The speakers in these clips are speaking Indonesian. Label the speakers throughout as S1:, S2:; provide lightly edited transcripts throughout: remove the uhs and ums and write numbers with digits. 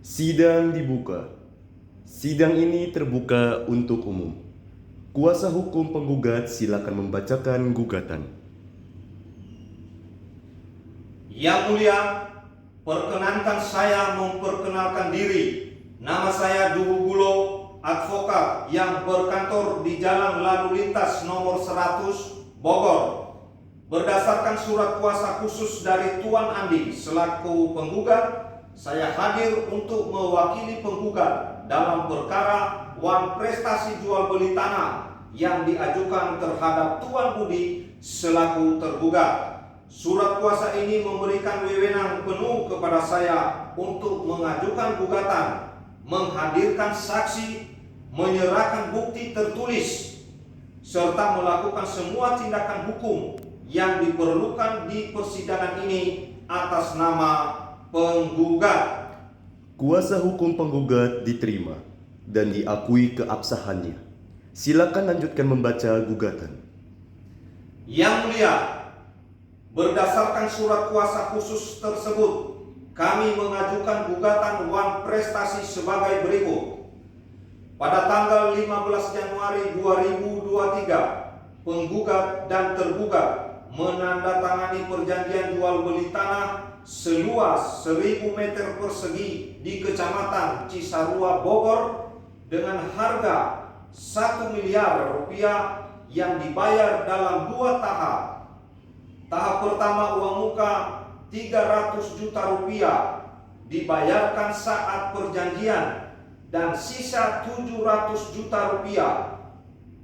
S1: Sidang dibuka. Sidang ini terbuka untuk umum. Kuasa hukum penggugat silakan membacakan gugatan.
S2: Yang Mulia, perkenankan saya memperkenalkan diri. Nama saya Duhu Gulo, advokat yang berkantor di Jalan Lalu Lintas nomor 100, Bogor. Berdasarkan surat kuasa khusus dari Tuan Andi selaku penggugat, saya hadir untuk mewakili penggugat dalam perkara uang prestasi jual beli tanah yang diajukan terhadap Tuan Budi selaku tergugat. Surat kuasa ini memberikan wewenang penuh kepada saya untuk mengajukan gugatan, menghadirkan saksi, menyerahkan bukti tertulis, serta melakukan semua tindakan hukum yang diperlukan di persidangan ini atas nama penggugat.
S1: Kuasa hukum penggugat diterima dan diakui keabsahannya. Silakan lanjutkan membaca gugatan.
S2: Yang Mulia, berdasarkan surat kuasa khusus tersebut, kami mengajukan gugatan uang prestasi sebagai berikut. Pada tanggal 15 Januari 2023, penggugat dan tergugat menandatangani perjanjian jual beli tanah seluas 1000 meter persegi di Kecamatan Cisarua, Bogor dengan harga 1 miliar rupiah yang dibayar dalam 2 tahap. Tahap pertama uang muka 300 juta rupiah dibayarkan saat perjanjian dan sisa 700 juta rupiah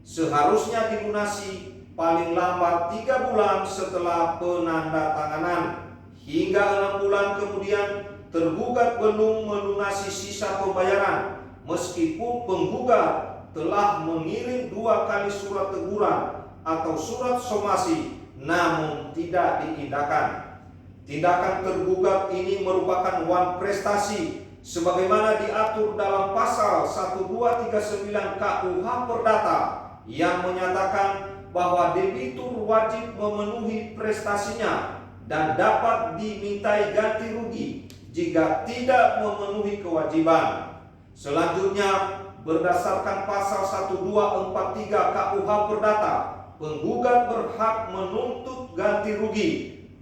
S2: seharusnya dilunasi paling lambat 3 bulan setelah penandatanganan. Hingga 6 bulan kemudian tergugat belum melunasi sisa pembayaran meskipun penggugat telah mengirim 2 kali surat teguran atau surat somasi namun tidak diindahkan. Tindakan tergugat ini merupakan uang prestasi sebagaimana diatur dalam pasal 1239 KUH Perdata yang menyatakan bahwa debitur wajib memenuhi prestasinya dan dapat dimintai ganti rugi jika tidak memenuhi kewajiban. Selanjutnya, berdasarkan pasal 1243 KUH Perdata, penggugat berhak menuntut ganti rugi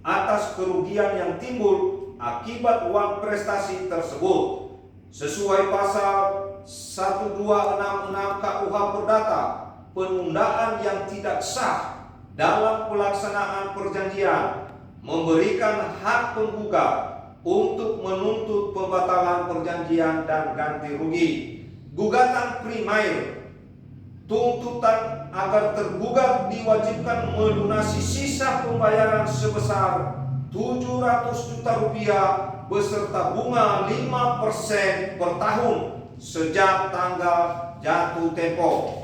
S2: atas kerugian yang timbul akibat uang prestasi tersebut. Sesuai pasal 1266 KUH Perdata, penundaan yang tidak sah dalam pelaksanaan perjanjian memberikan hak penggugat untuk menuntut pembatalan perjanjian dan ganti rugi. Gugatan primair, tuntutan agar tergugat diwajibkan melunasi sisa pembayaran sebesar 700 juta rupiah beserta bunga 5% per tahun sejak tanggal jatuh tempo.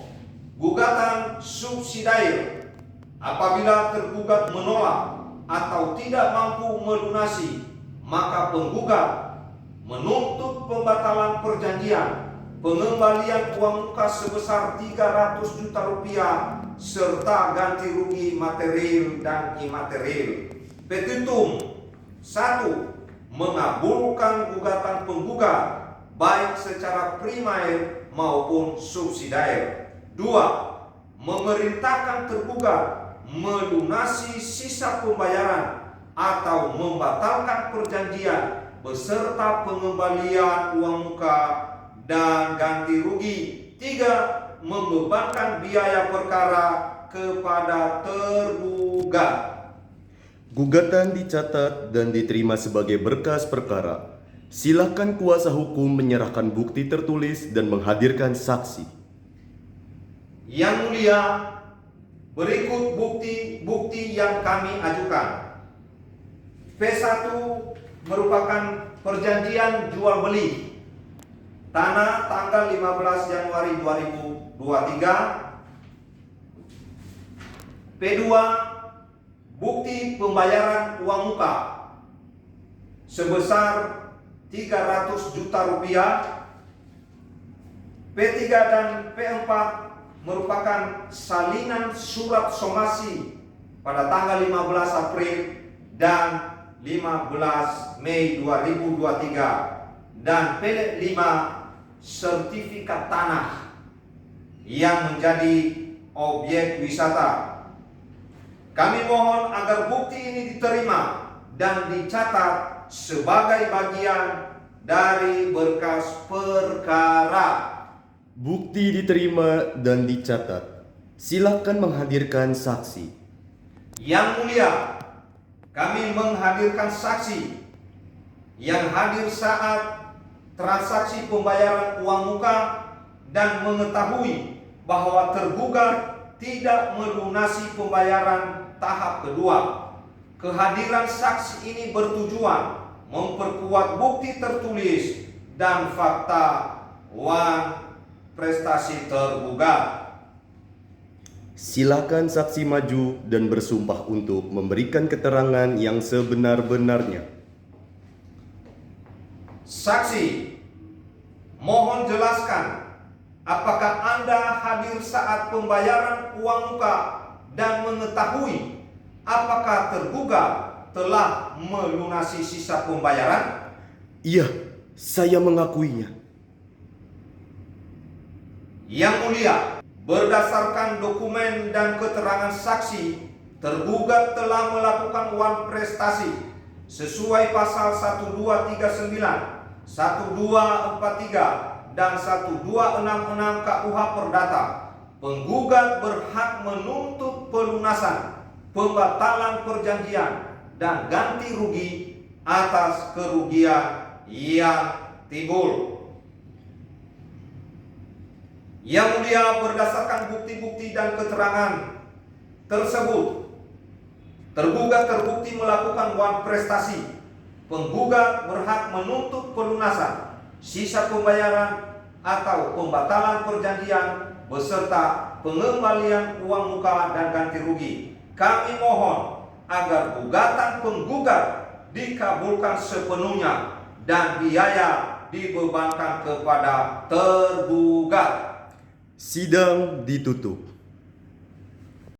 S2: Gugatan subsidiar, apabila tergugat menolak atau tidak mampu melunasi, maka penggugat menuntut pembatalan perjanjian, pengembalian uang muka sebesar 300 juta rupiah serta ganti rugi material dan imaterial. Petitum 1. Mengabulkan gugatan penggugat baik secara primair maupun subsidiar. 2. Memerintahkan tergugat melunasi sisa pembayaran atau membatalkan perjanjian beserta pengembalian uang muka dan ganti rugi. 3. Membebankan biaya perkara kepada tergugat.
S1: Gugatan dicatat dan diterima sebagai berkas perkara. Silakan kuasa hukum menyerahkan bukti tertulis dan menghadirkan saksi.
S2: Yang Mulia, berikut bukti-bukti yang kami ajukan. P1 merupakan perjanjian jual beli tanah tanggal 15 Januari 2023. P2 bukti pembayaran uang muka sebesar 300 juta rupiah. P3 dan P4 merupakan salinan surat somasi pada tanggal 15 April dan 15 Mei 2023 dan pelet 5 sertifikat tanah yang menjadi objek wisata. Kami mohon agar bukti ini diterima dan dicatat sebagai bagian dari berkas perkara.
S1: Bukti diterima dan dicatat. Silakan menghadirkan saksi.
S2: Yang mulia, kami menghadirkan saksi yang hadir saat transaksi pembayaran uang muka dan mengetahui bahwa tergugat tidak melunasi pembayaran tahap kedua. Kehadiran saksi ini bertujuan memperkuat bukti tertulis dan fakta prestasi tergugat.
S1: Silakan saksi maju dan bersumpah untuk memberikan keterangan yang sebenar-benarnya.
S2: Saksi, mohon jelaskan apakah Anda hadir saat pembayaran uang muka dan mengetahui apakah tergugat telah melunasi sisa pembayaran?
S1: Iya, saya mengakuinya.
S2: Yang mulia, berdasarkan dokumen dan keterangan saksi, tergugat telah melakukan uang prestasi sesuai pasal 1239, 1243, dan 1266 KUH Perdata. Penggugat berhak menuntut pelunasan, pembatalan perjanjian, dan ganti rugi atas kerugian yang timbul. Yang mulia, berdasarkan bukti-bukti dan keterangan tersebut, tergugat terbukti melakukan uang prestasi. Penggugat berhak menuntut pelunasan, sisa pembayaran, atau pembatalan perjanjian beserta pengembalian uang muka dan ganti rugi. Kami mohon agar gugatan penggugat dikabulkan sepenuhnya dan biaya dibebankan kepada tergugat.
S1: Sidang ditutup.